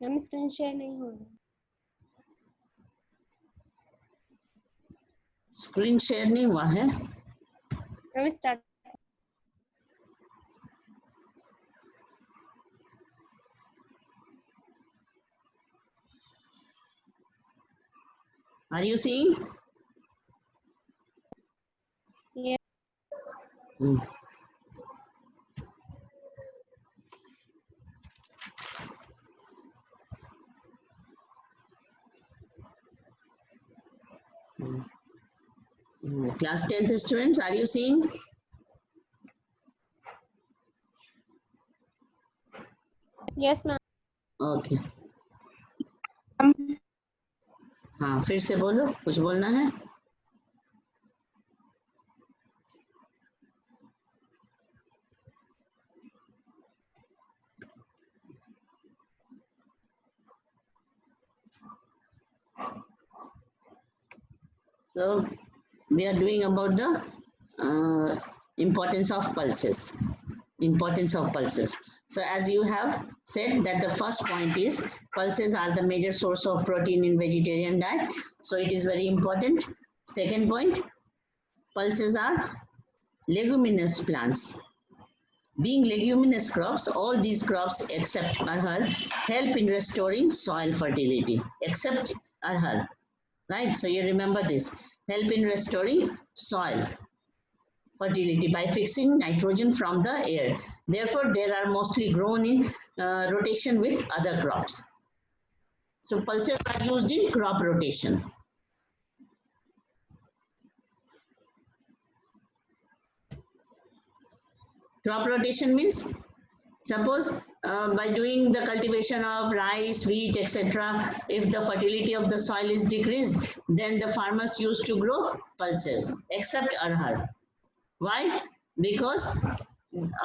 Ma'am screen share नहीं हो रहा। स्क्रीन शेयर नहीं हुआ है। Ma'am start. Are you seeing? ये Hmm. Class 10th students, are you seeing? Yes ma'am. Okay. हाँ, फिर से बोलो, कुछ बोलना है? So we are doing about the importance of pulses. Importance of pulses. So as you have said that the first point is pulses are the major source of protein in vegetarian diet. So it is very important. Second point, pulses are leguminous plants. Being leguminous crops, all these crops except arhar help in restoring soil fertility. Except arhar, right? So you remember this. Help in restoring soil fertility by fixing nitrogen from the air. Therefore, they are mostly grown in rotation with other crops. So pulses are used in crop rotation. Crop rotation means, suppose by doing the cultivation of rice, wheat, etc., if the fertility of the soil is decreased, then the farmers used to grow pulses, except arhar. Why? Because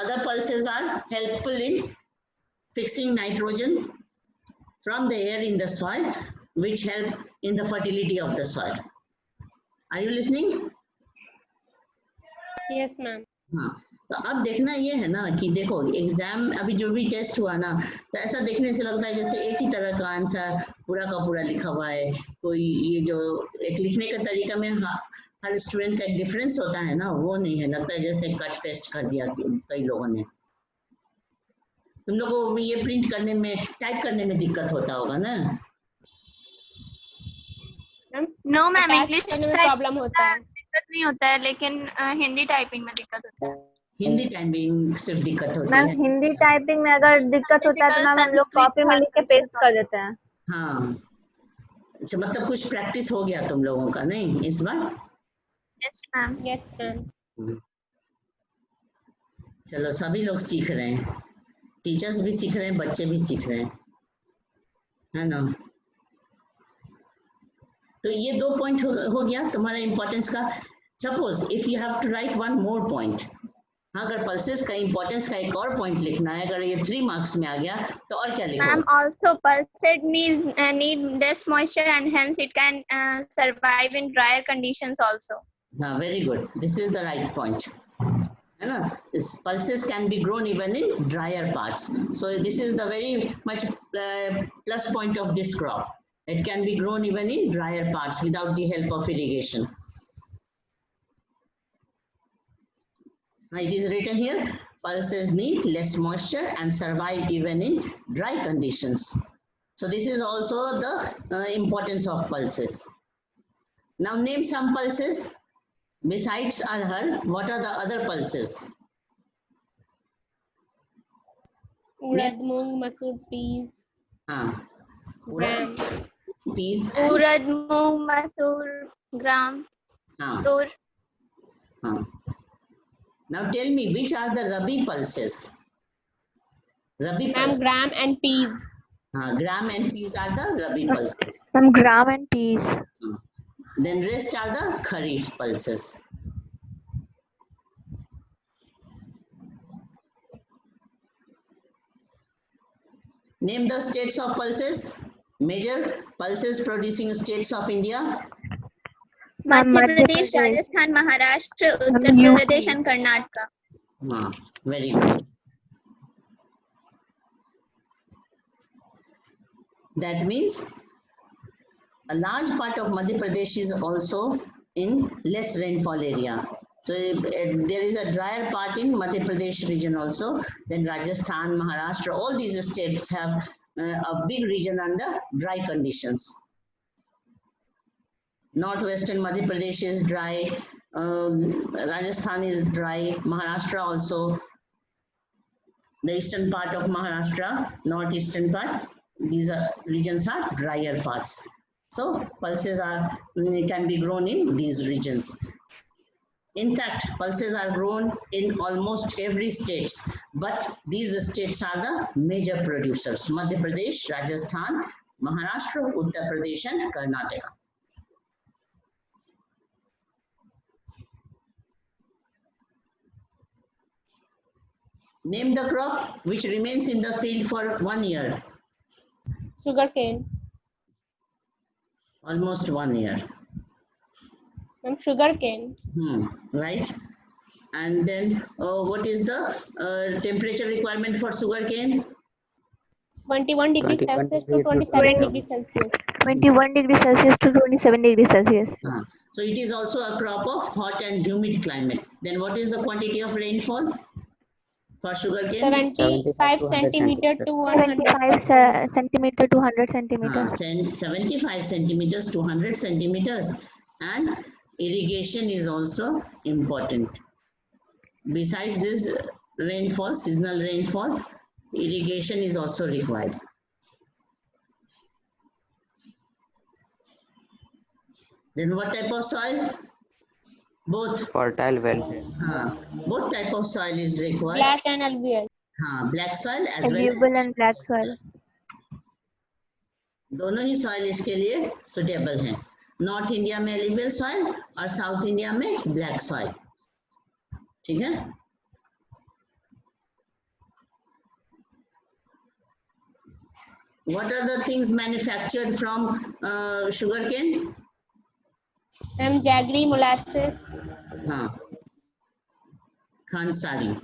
other pulses are helpful in fixing nitrogen from the air in the soil, which help in the fertility of the soil. Are you listening? Yes ma'am. हाँ, तो अब देखना ये है ना कि देखो exam अभी जो भी टेस्ट हुआ ना, तो ऐसा देखने से लगता है जैसे एक ही तरह का आंसर पूरा का पूरा लिखा हुआ है। कोई ये जो एक लिखने का तरीका में हर स्टूडेंट का एक डिफरेंस होता है ना, वो नहीं है, लगता है जैसे कट पेस्ट कर दिया कई लोगों ने। तुम लोगों को ये प्रिंट करने में, टाइप करने में दिक्कत होता होगा ना? नो मैम, टाइप इंग्लिश करने में प्रॉब्लम होता है। दिक्कत नहीं होता है, लेकिन हिंदी टाइपिंग में दिक्कत होता है। हिंदी टाइपिंग सिर्फ दिक्कत होती मैम है। हिंदी टाइपिंग में अगर दिक्कत होता है तो मैम हम लोग कॉपी में लिख के पेस्ट कर देते हैं। हाँ, अच्छा, मतलब कुछ प्रैक्टिस हो गया तुम लोगों का नहीं इस बार? Yes ma'am. Yes ma'am. चलो, सभी लोग सीख रहे हैं, टीचर्स भी सीख रहे हैं, बच्चे भी सीख रहे हैं, है ना? तो ये 2 पॉइंट हो गया तुम्हारा इंपॉर्टेंस का। Suppose if you have to write one more point, अगर पल्सेस का इंपॉर्टेंस का एक और पॉइंट लिखना है, अगर ये 3 मार्क्स में आ गया तो और क्या लिखोगे? Ma'am also pulses need less moisture and hence it can survive in drier conditions also. हाँ, very good, this is the right point, है ना? Pulses can be grown even in drier parts. So this is the very much plus point of this crop. It can be grown even in drier parts without the help of irrigation. It is written here, pulses need less moisture and survive even in dry conditions. So this is also the importance of pulses. Now name some pulses. Besides arhar, what are the other pulses? उड़द, मूंग, मसूर, piece, हाँ, ग्राम, peas and उड़द, मूंग, मसूर, ग्राम, हाँ, तूर। हाँ. Now tell me, which are the rabi pulses? Rabi ma'am pulses. Gram and peas. हाँ, gram and peas are the rabi pulses. Ma'am gram and peas. Then rest are the kharif pulses. Name the states of pulses. Major pulses producing states of India. Madhya Pradesh, Rajasthan, Maharashtra, Uttar Pradesh और कर्नाटक। हाँ, very good. That means a large part of Madhya Pradesh is also in less rainfall area. So there is a drier part in Madhya Pradesh region also. Then Rajasthan, Maharashtra, all these states have a big region under dry conditions. Northwestern Madhya Pradesh is dry, Rajasthan is dry, Maharashtra also, the eastern part of Maharashtra, northeastern part, these are regions are drier parts. So pulses are can be grown in these regions. In fact, pulses are grown in almost every states, but these states are the major producers: Madhya Pradesh, Rajasthan, Maharashtra, Uttar Pradesh, and Karnataka. Name the crop which remains in the field for 1 year. Sugarcane. Almost 1 year. Sugarcane. Right. And then what is the temperature requirement for sugarcane? 21 degrees 21 Celsius to degree to 27 27. degrees Celsius. 21 degrees Celsius to 27 degrees Celsius. So it is also a crop of hot and humid climate. Then what is the quantity of rainfall for sugarcane? 75 to 100 centimeter to 100. 75 centimeter to 100 centimeters. 75 centimeters to 100 centimeters. And irrigation is also important. Besides this rainfall, seasonal rainfall, irrigation is also required. Then what type of soil? Both. Fertile well. Both type of soil is required. Black and alluvial. Black soil as well. Alluvial and black soil. दोनों ही soil इसके लिए suitable हैं. North India में alluvial soil और south India में black soil. ठीक है? What are the things manufactured from sugarcane? Jaggery, molasses. Khansari.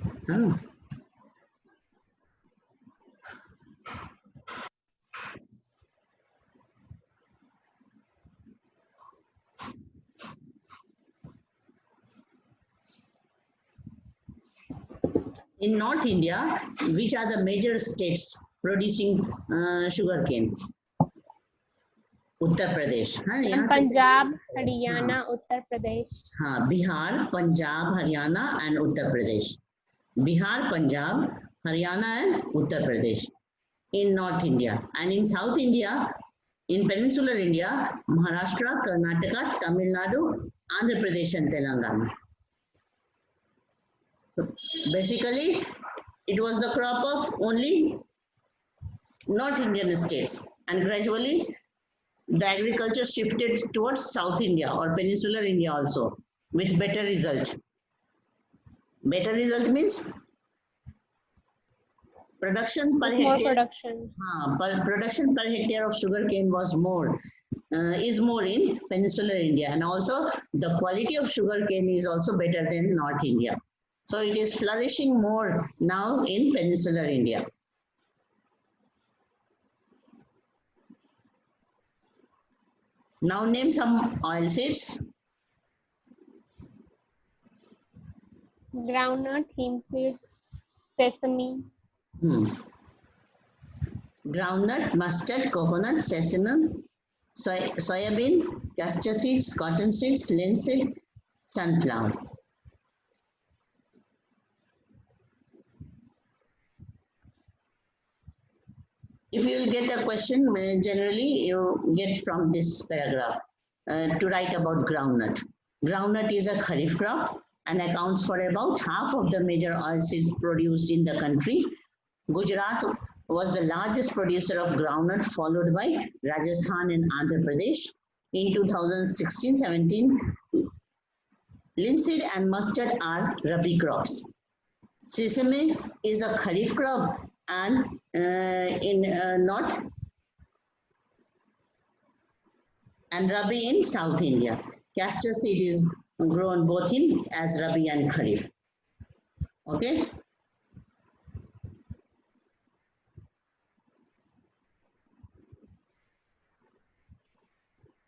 In North India, which are the major states producing sugarcane? Uttar Pradesh. Punjab, Haryana, Uttar Pradesh. Bihar, Punjab, Haryana and Uttar Pradesh. Bihar, Punjab, Haryana and Uttar Pradesh in North India. And in South India, in peninsular India, Maharashtra, Karnataka, Tamil Nadu, Andhra Pradesh and Telangana. So basically, it was the crop of only North Indian states, and gradually the agriculture shifted towards South India or peninsular India also with better result. Better result means production per More hectare. production. Production per hectare of sugarcane was is more in peninsular India, and also the quality of sugarcane is also better than North India. So it is flourishing more now in peninsular India. Now name some oilseeds. Groundnut, hemp sesame. Groundnut, mustard, coconut, sesame, soybean, castor seeds, cotton seeds, linseed, sunflower. If you will get a question, generally you get from this paragraph to write about groundnut. Groundnut is a kharif crop and accounts for about half of the major oilseeds produced in the country. Gujarat was the largest producer of groundnut, followed by Rajasthan and Andhra Pradesh. In 2016-17, linseed and mustard are rabi crops. Sesame is a kharif crop and in north and rabi in South India. Castor seed is grown both in as rabi and kharif. Okay.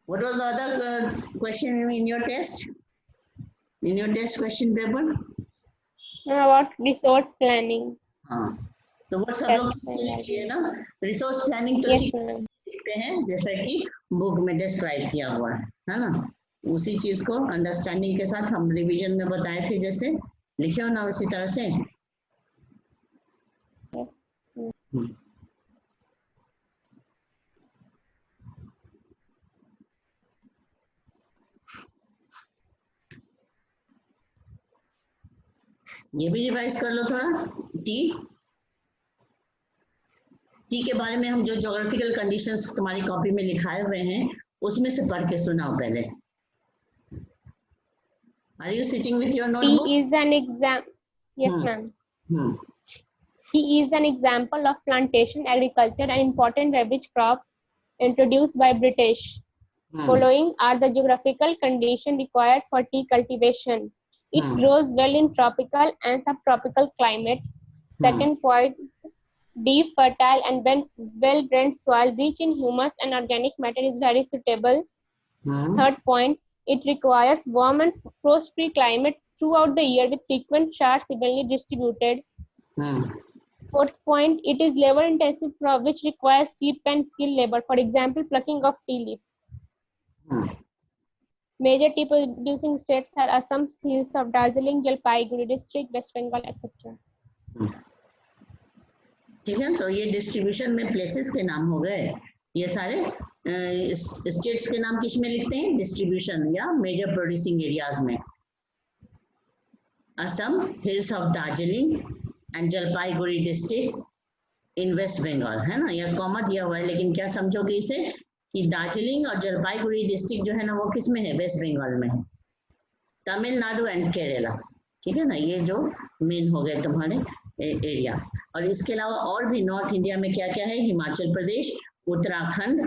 What was the other question in your test? In your test question paper? About resource planning. हाँ, तो वो सब लोग That's लिख लिए ना. Resource planning तो Yes, ठीक ma'am. लिखते हैं जैसा कि बुक में डिस्क्राइब किया हुआ है ना. उसी चीज को अंडरस्टैंडिंग के साथ हम रिवीजन में बताए थे, जैसे लिखे हो ना उसी तरह से. ये भी रिवाइज कर लो थोड़ा. टी के बारे में हम जो ज्योग्राफिकल कंडीशंस तुम्हारी कॉपी में लिखाए हुए हैं उसमें से पढ़ के सुनाओ पहले. Are you sitting with your notebook? Tea is an example. Yes, ma'am. Tea is an example of plantation agriculture, an important beverage crop introduced by British. Following are the geographical conditions required for tea cultivation. It grows well in tropical and subtropical climate. Second point, deep, fertile, and well-drained soil rich in humus and organic matter is very suitable. Third point, it requires warm and frost-free climate throughout the year with frequent showers evenly distributed. Fourth point, it is labor-intensive crop which requires cheap and skilled labor. For example, plucking of tea leaves. Major tea producing states are Assam, hills of Darjeeling, Jalpaiguri district, West Bengal, etc. ठीक है, तो ये distribution में places के नाम हो गए. ये सारे स्टेट्स के नाम किस में लिखते हैं? डिस्ट्रीब्यूशन या मेजर प्रोड्यूसिंग एरियाज में. Assam, hills of Darjeeling and Jalpaiguri district in West Bengal, है ना. यह कॉमा दिया हुआ है, लेकिन क्या समझोगे इसे कि दार्जिलिंग और जलपाईगुड़ी डिस्ट्रिक्ट जो है ना वो किस में है? वेस्ट बंगाल में है. तमिलनाडु एंड केरला, ठीक है ना. ये जो मेन हो गए तुम्हारे एरियाज. और इसके अलावा और भी नॉर्थ इंडिया में क्या क्या है? हिमाचल प्रदेश, उत्तराखंड.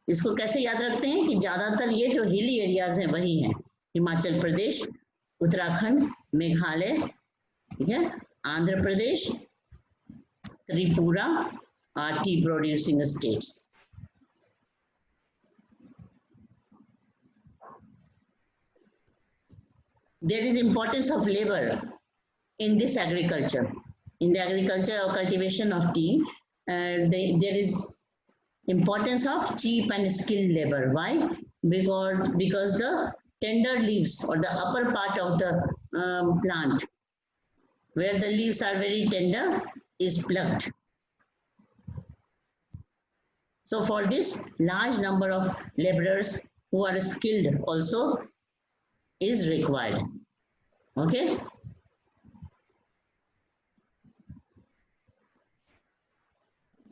इसको कैसे याद रखते हैं कि ज्यादातर ये जो हिली एरियाज हैं वही हैं. हिमाचल प्रदेश, उत्तराखंड, मेघालय, ठीक है, Andhra Pradesh, Tripura are tea producing states. There is importance of labor in this agriculture. In the agriculture or cultivation of tea, there is importance of cheap and skilled labor. Why? Because the tender leaves or the upper part of the plant, where the leaves are very tender, is plucked. So for this, large number of laborers who are skilled also is required. Okay.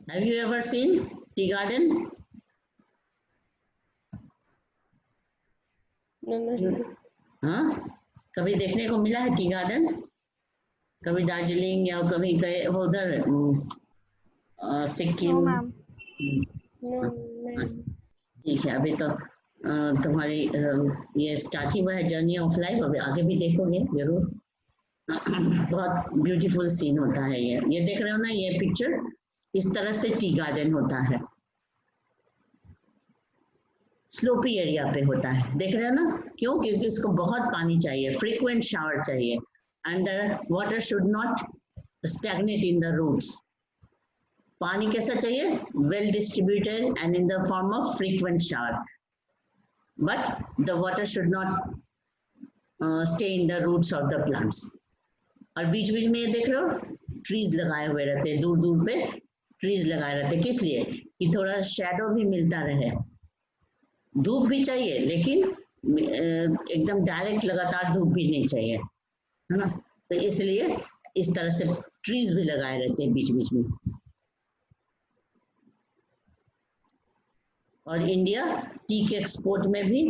Have you ever seen tea garden? हाँ, कभी देखने को मिला है tea garden? कभी दार्जिलिंग या कभी गए हो उधर सिक्किम? ठीक है, अभी तो तुम्हारी ये स्टार्ट ही हुआ है जर्नी ऑफ लाइफ. अभी आगे भी देखोगे जरूर. बहुत ब्यूटीफुल सीन होता है ये देख रहे हो ना ये पिक्चर. इस तरह से टी गार्डन होता है. स्लोपी एरिया पे होता है, देख रहे हो ना. क्यों? क्योंकि इसको बहुत पानी चाहिए, फ्रीक्वेंट शावर चाहिए, and the water should not stagnate in the roots. पानी कैसा चाहिए? Well distributed and in the form of frequent shower. But the water should not stay in the roots of the plants. और बीच बीच में ये देख रहे हो ट्रीज लगाए हुए रहते हैं, दूर दूर पे ट्रीज लगाए रहते हैं. किस लिए? कि थोड़ा शैडो भी मिलता रहे. धूप भी चाहिए, लेकिन एकदम डायरेक्ट लगातार धूप भी नहीं चाहिए, है ना. तो इसलिए इस तरह से ट्रीज भी लगाए रहते हैं बीच बीच में. और इंडिया टी के एक्सपोर्ट में भी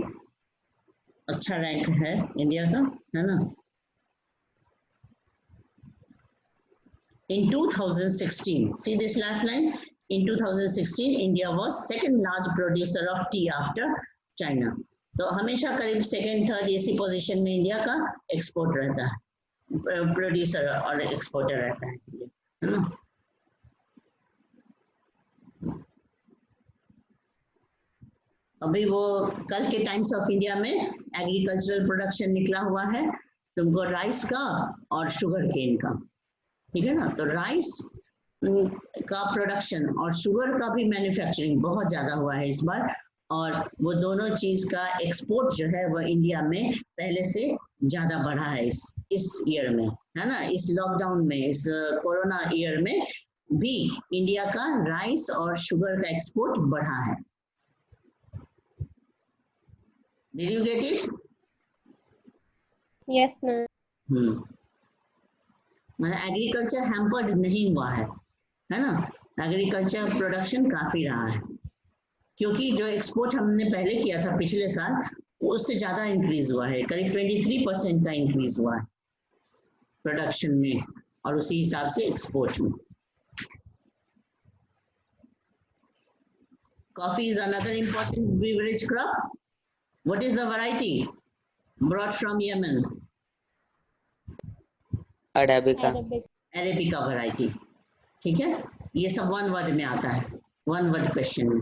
अच्छा रैंक है इंडिया का, है ना. In 2016, see this last line. In 2016, India was second large producer of tea after China. तो हमेशा करीब सेकंड थर्ड इसी पोजीशन में इंडिया का एक्सपोर्ट रहता है, प्रोड्यूसर और एक्सपोर्टर रहता है ना. अभी वो कल के टाइम्स ऑफ इंडिया में एग्रीकल्चरल प्रोडक्शन निकला हुआ है तुमको, राइस का और शुगर केन का, ठीक है ना। तो राइस का प्रोडक्शन और शुगर का भी मैन्युफैक्चरिंग बहुत ज्यादा हुआ है इस बार, और वो दोनों चीज का एक्सपोर्ट जो है वो इंडिया में पहले से ज्यादा बढ़ा है इस ईयर में, है ना। इस लॉकडाउन में, इस कोरोना ईयर में भी इंडिया का राइस और शुगर का एक्सपोर्ट बढ़ा है। Did you get it? Yes, ma'am. मतलब एग्रीकल्चर हैम्पर्ड नहीं हुआ है ना। एग्रीकल्चर प्रोडक्शन काफी रहा है, क्योंकि जो एक्सपोर्ट हमने पहले किया था पिछले साल उससे ज्यादा इंक्रीज हुआ है, करीब 23% का इंक्रीज हुआ है प्रोडक्शन में, और उसी हिसाब से एक्सपोर्ट में। Coffee is another important beverage crop. What is the variety brought from Yemen? Arabica. Arabica variety. ठीक है, ये सब वन वर्ड में आता है, वन वर्ड क्वेश्चन में.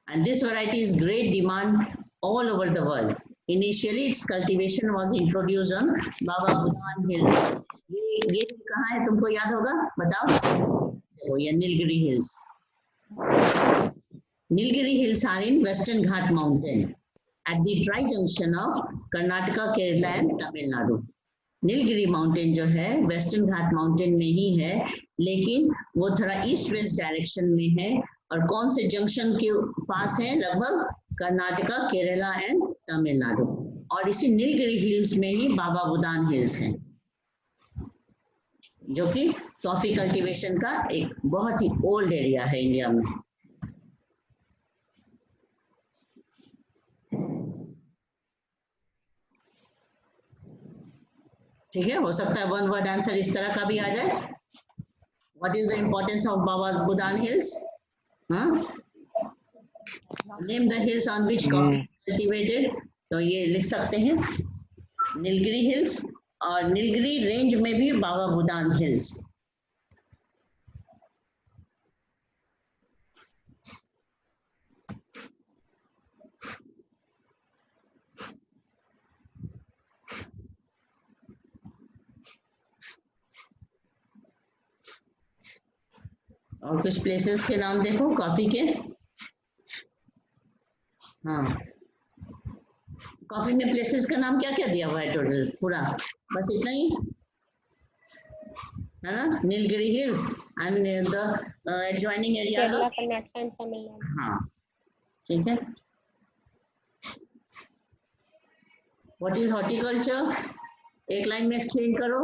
And this variety is great demand all over the world. Initially its cultivation was introduced on Baba Budan Hills. ये कहाँ है तुमको याद होगा, बताओ. ये Nilgiri hills. Nilgiri hills are in Western Ghat mountain at the dry junction of Karnataka, Kerala and Tamil Nadu. Nilgiri mountain जो है वेस्टर्न घाट माउंटेन में ही है, लेकिन वो थोड़ा ईस्ट वेस्ट डायरेक्शन में है, और कौन से जंक्शन के पास है, लगभग कर्नाटका, केरला एंड तमिलनाडु. और इसी नीलगिरी हिल्स में ही बाबा बुदान हिल्स हैं, जो कि कॉफी कल्टीवेशन का एक बहुत ही ओल्ड एरिया है इंडिया में. ठीक है, हो सकता है वन वर्ड आंसर इस तरह का भी आ जाए. What is the importance of Baba Budan hills? Name the hills on which coffee cultivated. तो ये लिख सकते हैं नीलगिरी हिल्स, और नीलगिरी रेंज में भी बाबा बुदान हिल्स. और कुछ प्लेसेस के नाम देखो कॉफी के. हाँ, कॉफी में प्लेसेस का नाम क्या क्या दिया हुआ है टोटल पूरा, बस इतना ही है ना. Nilgiri hills and the adjoining areas Kerala, of, Karnataka and Tamil Nadu. हाँ ठीक है. व्हाट इज हॉर्टिकल्चर, एक लाइन में एक्सप्लेन करो.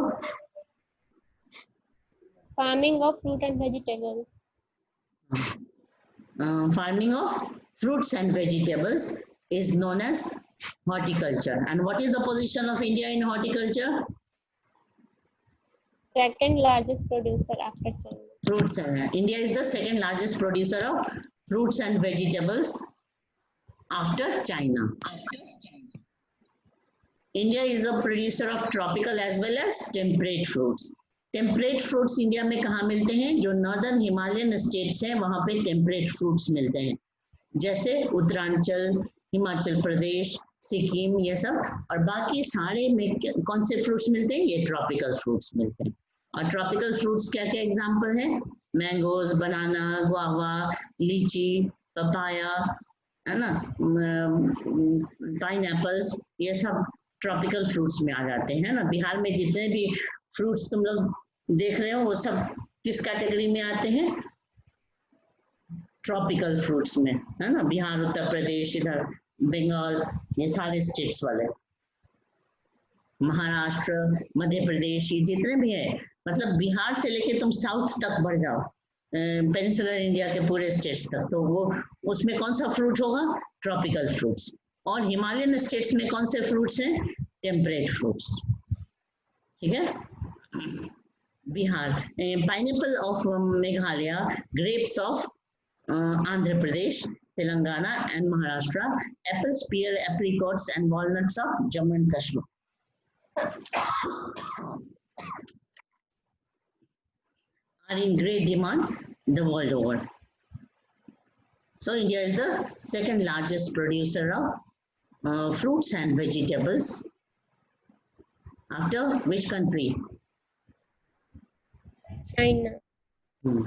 Farming of fruit and vegetables. Farming of fruits and vegetables is known as horticulture. And what is the position of India in horticulture? Second largest producer after China. Fruits. India is the second largest producer of fruits and vegetables after China. India is a producer of tropical as well as temperate fruits. Temperate fruits India में कहाँ मिलते हैं, जो northern Himalayan states हैं वहाँ पे temperate fruits मिलते हैं, जैसे उत्तरांचल, हिमाचल प्रदेश, सिक्किम, ये सब. और बाकी सारे में कौन से फ्रूट्स मिलते हैं, ये ट्रॉपिकल फ्रूट्स मिलते हैं. और ट्रॉपिकल फ्रूट्स क्या क्या एग्जाम्पल है, मैंगोज, बनाना, गुआवा, लीची, पपाया, है ना, पाइनएप्पल्स, ये सब ट्रॉपिकल फ्रूट्स में आ जाते हैं ना. बिहार में जितने भी फ्रूट्स तुम लोग देख रहे हो वो सब किस कैटेगरी में आते हैं, ट्रॉपिकल फ्रूट्स में, है ना. बिहार, उत्तर प्रदेश, इधर बंगाल, ये सारे स्टेट्स वाले, महाराष्ट्र, मध्य प्रदेश, ये जितने भी है, मतलब बिहार से लेके तुम साउथ तक बढ़ जाओ, पेनिनसुलर इंडिया के पूरे स्टेट्स तक, तो वो उसमें कौन सा फ्रूट होगा, ट्रॉपिकल फ्रूट्स. और हिमालयन स्टेट्स में कौन से फ्रूट्स हैं, टेम्परेट फ्रूट्स. ठीक है. Bihar, pineapple of Meghalaya, grapes of Andhra Pradesh, Telangana and Maharashtra, apples, pear, apricots and walnuts of Jammu and Kashmir. Are in great demand the world over. So India is the second largest producer of fruits and vegetables. After which country? China. Hmm.